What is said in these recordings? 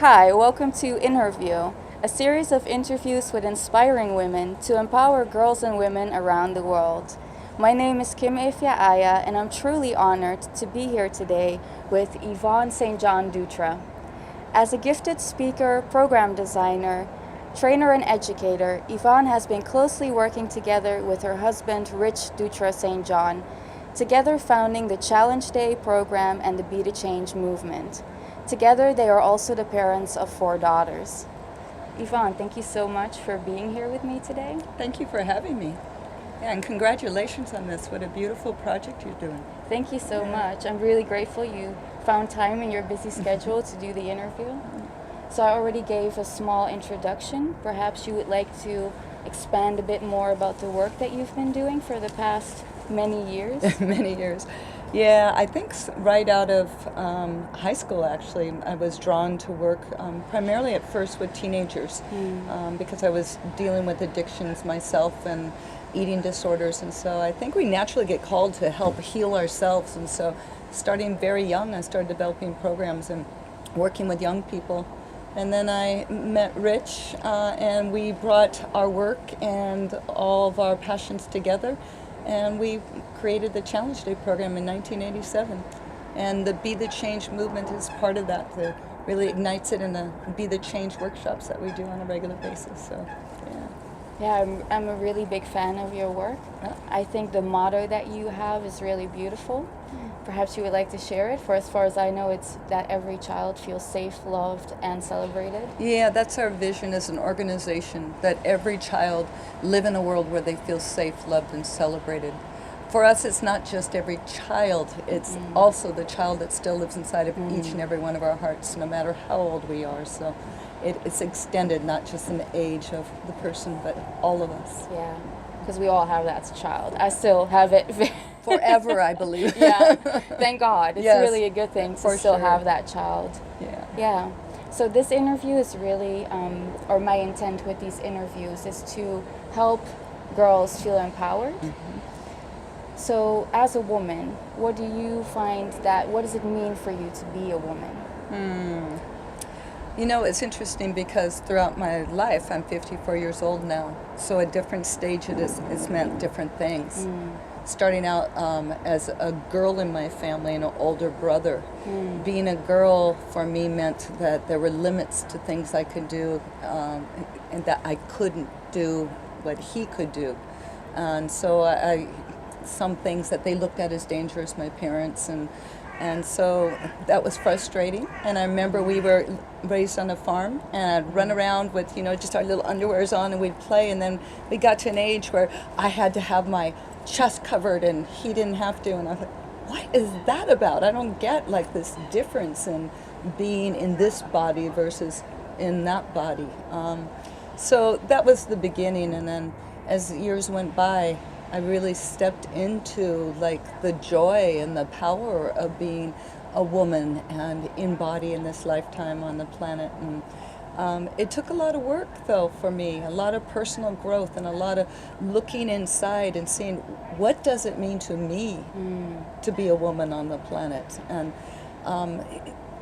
Hi, welcome to InHerView, a series of interviews with inspiring women to empower girls and women around the world. My name is Kim Efia Aya, and I'm truly honored to be here today with Yvonne St. John-Dutra. As a gifted speaker, program designer, trainer, and educator, Yvonne has been closely working together with her husband, Rich Dutra St. John, together founding the Challenge Day program and the Be the Change movement. Together, they are also the parents of 4 daughters. Yvonne, thank you so much for being here with me today. Thank you for having me. Yeah, and congratulations on this. What a beautiful project you're doing. Thank you so much. I'm really grateful you found time in your busy schedule to do the interview. So I already gave a small introduction. Perhaps you would like to expand a bit more about the work that you've been doing for the past many years? Many years. Yeah, I think right out of high school, actually, I was drawn to work primarily at first with teenagers because I was dealing with addictions myself and eating disorders. And so I think we naturally get called to help heal ourselves. And so starting very young, I started developing programs and working with young people. And then I met Rich, and we brought our work and all of our passions together. And we created the Challenge Day program in 1987. And the Be the Change movement is part of that. That really ignites it in the Be the Change workshops that we do on a regular basis. So, yeah. Yeah, I'm a really big fan of your work. Yeah. I think the motto that you have is really beautiful. Perhaps you would like to share it. For as far as I know, it's that every child feels safe, loved, and celebrated. Yeah, that's our vision as an organization, that every child live in a world where they feel safe, loved, and celebrated. For us, it's not just every child, it's also the child that still lives inside of each and every one of our hearts, no matter how old we are. So it's extended, not just in the age of the person, but all of us. Yeah, because we all have that as a child. I still have it. Forever, I believe. Yeah, thank God. It's Yes, really a good thing to for still sure. have that child. Yeah. Yeah. So this interview is really, or my intent with these interviews is to help girls feel empowered. So as a woman, what do you find what does it mean for you to be a woman? You know, it's interesting because throughout my life, I'm 54 years old now, so at different stages it's meant different things. Starting out as a girl in my family and an older brother. Being a girl for me meant that there were limits to things I could do and that I couldn't do what he could do. And so some things that they looked at as dangerous, my parents, and so that was frustrating. And I remember we were raised on a farm, and I'd run around with, just our little underwears on, and we'd play. And then we got to an age where I had to have my chest covered, and he didn't have to. And I was like, what is that about? I don't get this difference in being in this body versus in that body. So that was the beginning. And then as years went by, I really stepped into the joy and the power of being a woman and in this lifetime on the planet. And it took a lot of work, though, for me, a lot of personal growth and a lot of looking inside and seeing what does it mean to me to be a woman on the planet, and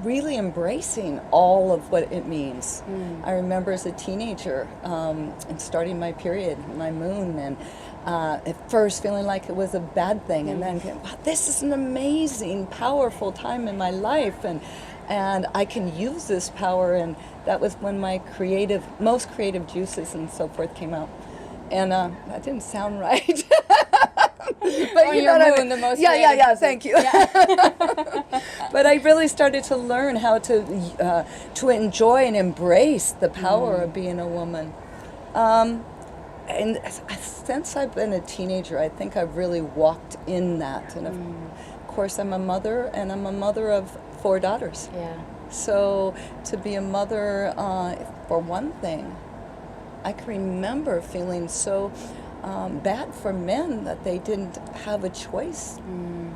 really embracing all of what it means. I remember as a teenager and starting my period, my moon, and at first feeling like it was a bad thing, and then going, wow, this is an amazing, powerful time in my life, and I can use this power. And that was when my most creative juices and so forth came out. And that didn't sound right. But you know what I mean. The most Yeah, thank you. Yeah. But I really started to learn how to enjoy and embrace the power of being a woman. And since I've been a teenager, I think I've really walked in that. And of course, I'm a mother, and I'm a mother of 4 daughters. Yeah. So to be a mother, for one thing, I can remember feeling so bad for men that they didn't have a choice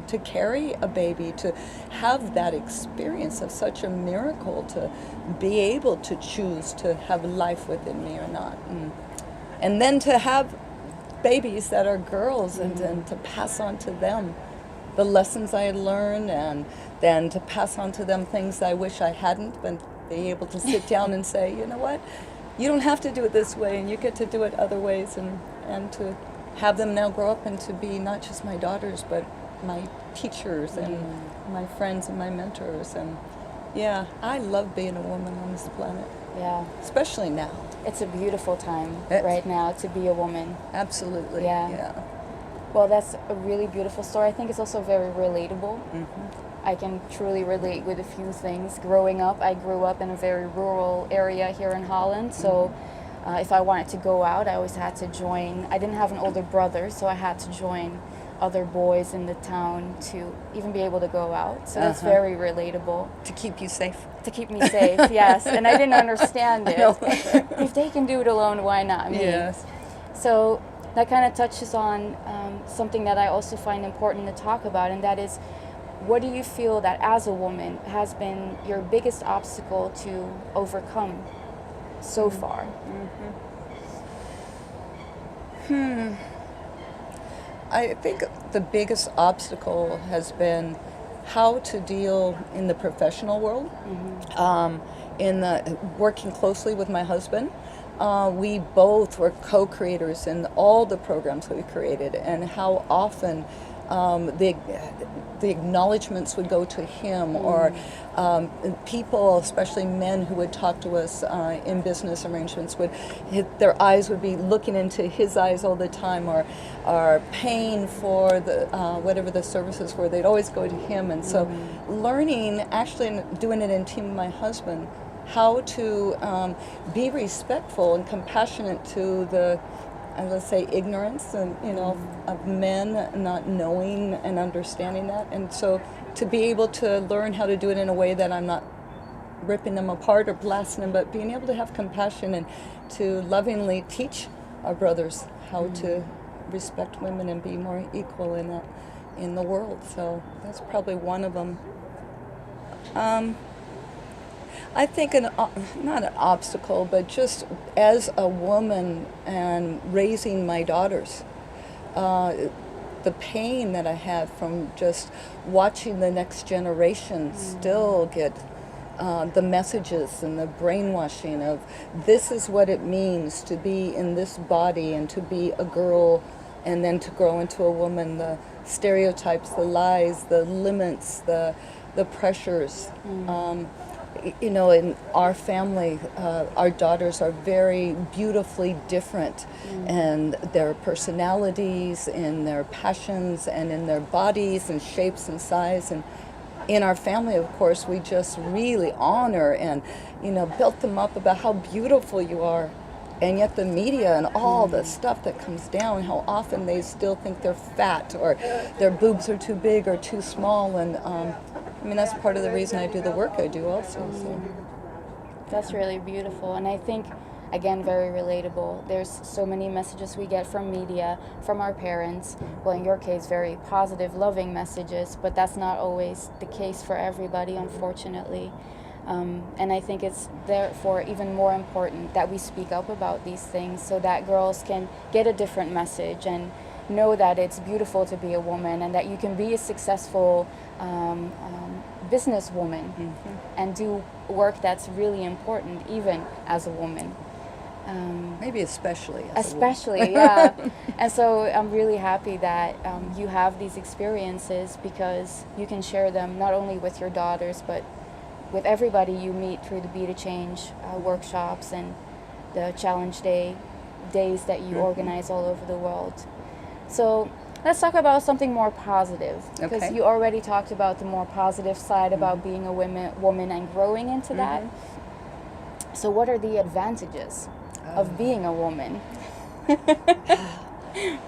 to carry a baby, to have that experience of such a miracle, to be able to choose to have life within me or not. And then to have babies that are girls and to pass on to them the lessons I had learned, and then to pass on to them things I wish I hadn't, but be able to sit down and say, you know what, you don't have to do it this way, and you get to do it other ways, and to have them now grow up and to be not just my daughters, but my teachers and my friends and my mentors. And yeah, I love being a woman on this planet. Yeah. Especially now. It's a beautiful time right now to be a woman. Absolutely. Yeah. Well, that's a really beautiful story. I think it's also very relatable. I can truly relate with a few things. Growing up, I grew up in a very rural area here in Holland, so if I wanted to go out, I always had to join. I didn't have an older brother, so I had to join other boys in the town to even be able to go out. So that's very relatable. To keep you safe. To keep me safe, yes. And I didn't understand it. If they can do it alone, why not me? Yes. So that kind of touches on something that I also find important to talk about, and that is, what do you feel that as a woman has been your biggest obstacle to overcome so far? I think the biggest obstacle has been how to deal in the professional world, in the working closely with my husband. We both were co-creators in all the programs that we created, and how often the acknowledgments would go to him, or people, especially men who would talk to us in business arrangements, their eyes would be looking into his eyes all the time, or paying for the whatever the services were, they'd always go to him. And so learning, actually doing it in team with my husband, how to be respectful and compassionate to the, let's say, ignorance and of men not knowing and understanding that. And so to be able to learn how to do it in a way that I'm not ripping them apart or blasting them, but being able to have compassion and to lovingly teach our brothers how to respect women and be more equal in the world. So that's probably one of them. I think not an obstacle, but just as a woman and raising my daughters, the pain that I have from just watching the next generation still get the messages and the brainwashing of this is what it means to be in this body and to be a girl and then to grow into a woman, the stereotypes, the lies, the limits, the pressures. In our family, our daughters are very beautifully different, and their personalities, in their passions, and in their bodies and shapes and size. And in our family, of course, we just really honor and, built them up about how beautiful you are. And yet the media and all the stuff that comes down, how often they still think they're fat or their boobs are too big or too small. And that's part of the reason I do the work I do also. So. That's really beautiful. And I think, again, very relatable. There's so many messages we get from media, from our parents. Well, in your case, very positive, loving messages, but that's not always the case for everybody, unfortunately. And I think it's therefore even more important that we speak up about these things so that girls can get a different message and know that it's beautiful to be a woman and that you can be a successful businesswoman and do work that's really important even as a woman. Maybe especially yeah. And so I'm really happy that you have these experiences because you can share them not only with your daughters but with everybody you meet through the Be to Change workshops and the challenge days that you organize all over the world. So let's talk about something more positive, because you already talked about the more positive side about being a woman and growing into that. So what are the advantages of being a woman?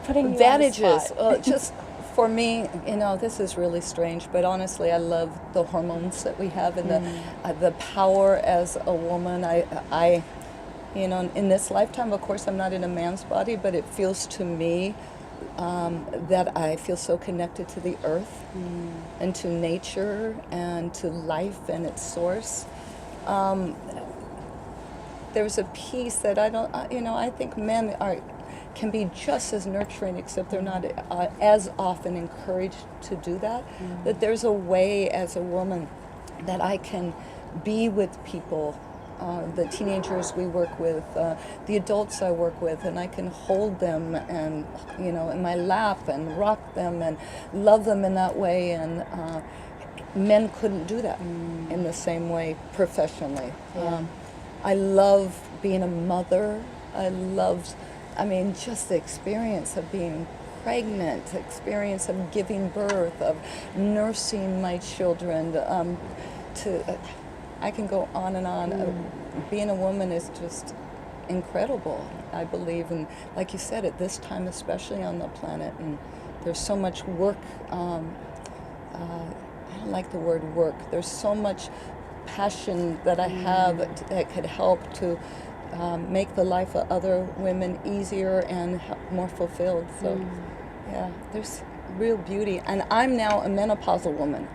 Putting advantages. You on the spot. Well, just for me, this is really strange, but honestly, I love the hormones that we have and the power as a woman. I in this lifetime, of course, I'm not in a man's body, but it feels to me that I feel so connected to the earth and to nature and to life and its source. There's a piece that I think men can be just as nurturing, except they're not as often encouraged to do that. That there's a way as a woman that I can be with people, the teenagers we work with, the adults I work with, and I can hold them and, in my lap and rock them and love them in that way. And men couldn't do that in the same way professionally. Yeah. I love being a mother. Just the experience of being pregnant, the experience of giving birth, of nursing my children. I can go on and on. Being a woman is just incredible, I believe. And like you said, at this time, especially on the planet, and there's so much work. I don't like the word work. There's so much passion that I have that could help to make the life of other women easier and more fulfilled. So, yeah, there's real beauty. And I'm now a menopausal woman,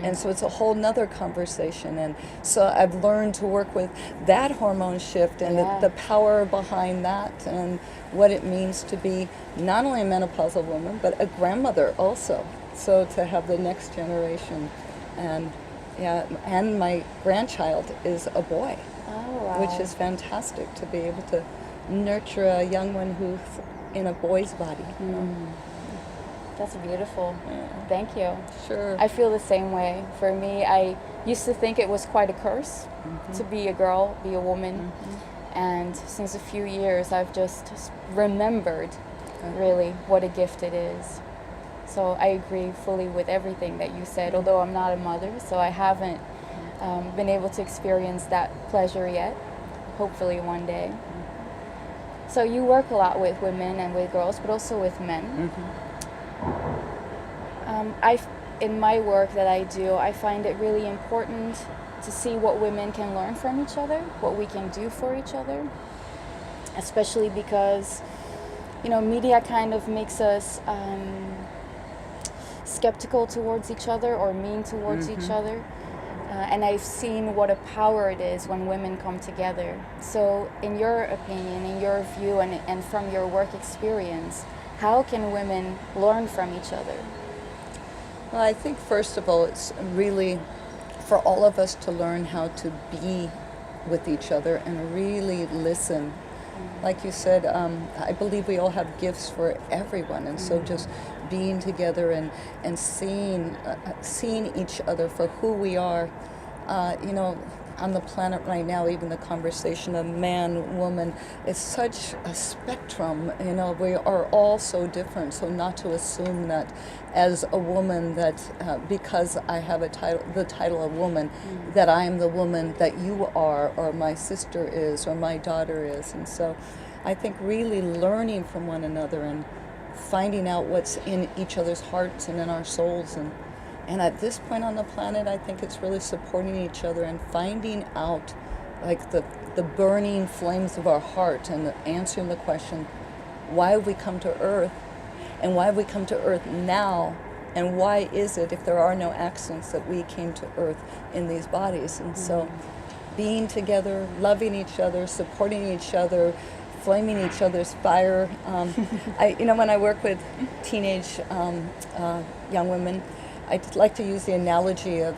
and so it's a whole nother conversation. And so I've learned to work with that hormone shift and the power behind that, and what it means to be not only a menopausal woman, but a grandmother also. So to have the next generation, and my grandchild is a boy. Oh, wow. Which is fantastic to be able to nurture a young one who's in a boy's body. That's beautiful. Yeah. Thank you. Sure. I feel the same way. For me, I used to think it was quite a curse to be a girl, be a woman. And since a few years, I've just remembered really what a gift it is. So I agree fully with everything that you said, although I'm not a mother, so I haven't been able to experience that pleasure yet. Hopefully one day. So you work a lot with women and with girls, but also with men. In my work that I do, I find it really important to see what women can learn from each other, what we can do for each other, especially because, media kind of makes us skeptical towards each other or mean towards each other. And I've seen what a power it is when women come together. So in your opinion, in your view, and from your work experience, how can women learn from each other? Well, I think first of all, it's really for all of us to learn how to be with each other and really listen. Like you said, I believe we all have gifts for everyone, and so just being together and seeing each other for who we are. On the planet right now, even the conversation of man, woman, is such a spectrum. We are all so different. So not to assume that as a woman that because I have the title of woman, that I am the woman that you are, or my sister is, or my daughter is. And so I think really learning from one another and finding out what's in each other's hearts and in our souls. And at this point on the planet, I think it's really supporting each other and finding out like the burning flames of our heart and answering the question, why have we come to Earth? And why have we come to Earth now? And why is it, if there are no accidents, that we came to Earth in these bodies? And so being together, loving each other, supporting each other, flaming each other's fire. When I work with teenage young women, I like to use the analogy of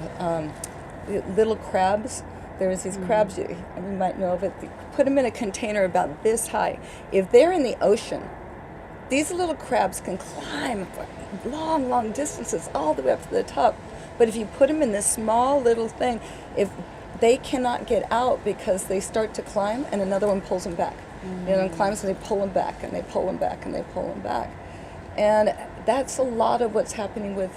little crabs. There's these crabs, you might know of it, put them in a container about this high. If they're in the ocean, these little crabs can climb for long, long distances all the way up to the top. But if you put them in this small little thing, if they cannot get out because they start to climb and another one pulls them back. And climbs and they pull them back and they pull them back and they pull them back. And that's a lot of what's happening with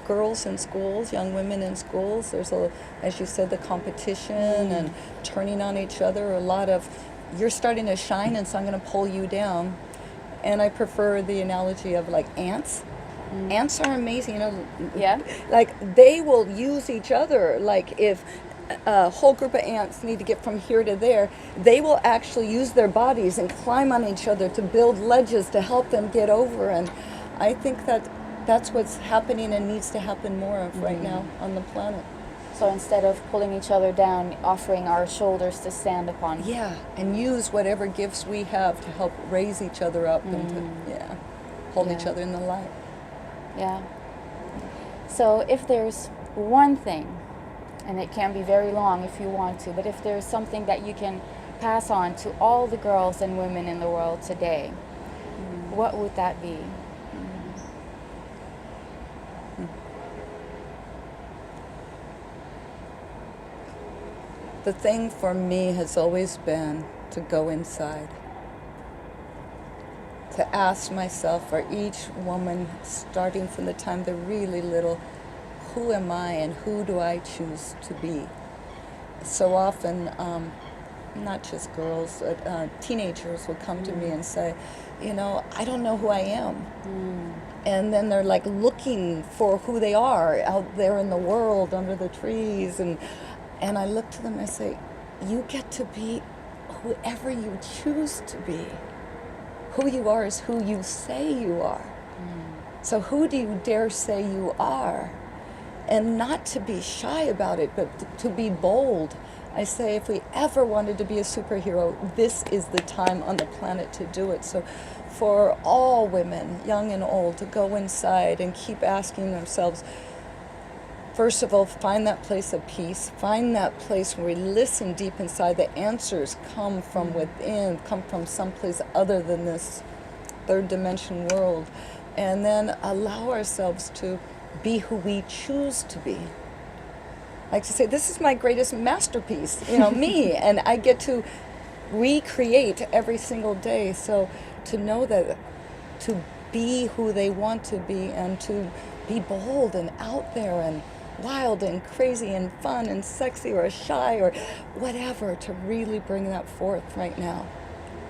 girls in schools, young women in schools. There's as you said, the competition and turning on each other. A lot of, you're starting to shine and so I'm going to pull you down. And I prefer the analogy of like ants. Ants are amazing, like they will use each other. Like if a whole group of ants need to get from here to there, they will actually use their bodies and climb on each other to build ledges to help them get over. And I think that's what's happening and needs to happen more of right now on the planet. So instead of pulling each other down, offering our shoulders to stand upon. Yeah, and use whatever gifts we have to help raise each other up and to hold each other in the light. Yeah. So if there's one thing, And it can be very long if you want to, but if there's something that you can pass on to all the girls and women in the world today, what would that be? The thing for me has always been to go inside, to ask myself, for each woman, starting from the time they're really little, who am I and who do I choose to be? So often, not just girls, teenagers will come to me and say, you know, I don't know who I am. And then they're like looking for who they are out there in the world under the trees. And I look to them and I say, you get to be whoever you choose to be. Who you are is who you say you are. So who do you dare say you are? And not to be shy about it, but to be bold. I say, if we ever wanted to be a superhero, this is the time on the planet to do it. So for all women, young and old, to go inside and keep asking themselves, first of all, find that place of peace, find that place where we listen deep inside. The answers come from within, come from someplace other than this third dimension world. And then allow ourselves to be who we choose to be. I like to say, this is my greatest masterpiece, you know, me, and I get to recreate every single day. So to know that, to be who they want to be, and to be bold and out there and wild and crazy and fun and sexy or shy or whatever, to really bring that forth right now.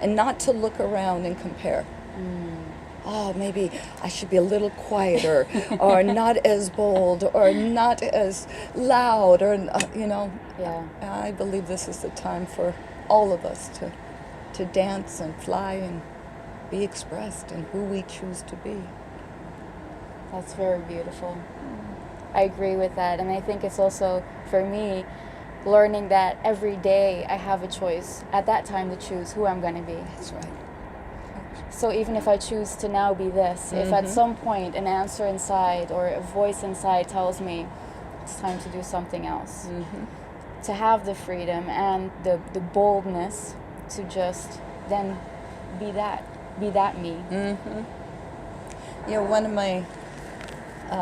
And not to look around and compare. Oh, maybe I should be a little quieter, or not as bold, or not as loud, or, you know. Yeah. I believe this is the time for all of us to dance and fly and be expressed in who we choose to be. That's very beautiful. I agree with that. And I think it's also, for me, learning that every day I have a choice at that time to choose who I'm going to be. That's right. So even if I choose to now be this, if at some point an answer inside or a voice inside tells me it's time to do something else, to have the freedom and the boldness to just then be that me. You know, one of my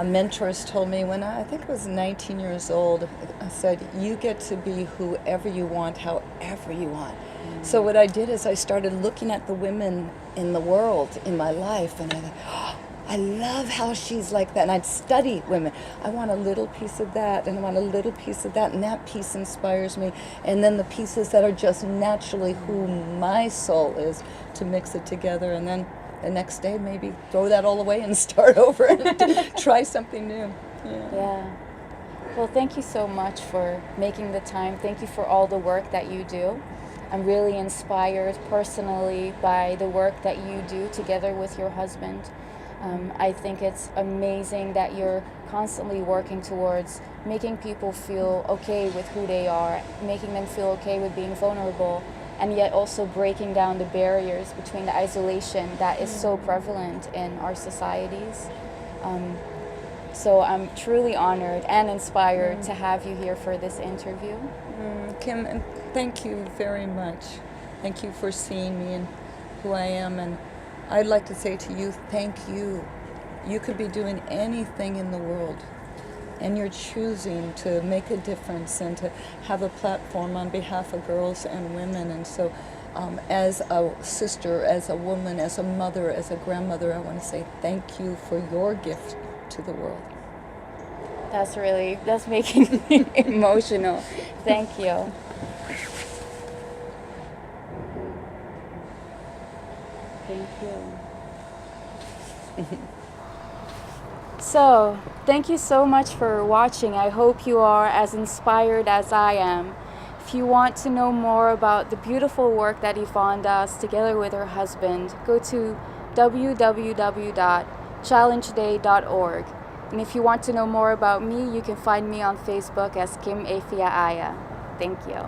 mentors told me when I think I was 19 years old, I said, you get to be whoever you want, however you want. So what I did is I started looking at the women in the world, in my life, and I thought, oh, I love how she's like that. And I'd study women. I want a little piece of that, and I want a little piece of that, and that piece inspires me. And then the pieces that are just naturally who my soul is, to mix it together. And then the next day, maybe throw that all away and start over and try something new. Yeah. Well, thank you so much for making the time. Thank you for all the work that you do. I'm really inspired personally by the work that you do together with your husband. I think it's amazing that you're constantly working towards making people feel okay with who they are, making them feel okay with being vulnerable, and yet also breaking down the barriers between the isolation that is so prevalent in our societies. So I'm truly honored and inspired to have you here for this interview. Kim, and thank you very much. Thank you for seeing me and who I am. And I'd like to say to you, thank you. You could be doing anything in the world, and you're choosing to make a difference and to have a platform on behalf of girls and women. And so as a sister, as a woman, as a mother, as a grandmother, I want to say thank you for your gift to the world. That's making me emotional. Thank you. Thank you. So, thank you so much for watching. I hope you are as inspired as I am. If you want to know more about the beautiful work that Yvonne does together with her husband, go to www.challengeday.org. And if you want to know more about me, you can find me on Facebook as Kim Efia Aya. Thank you.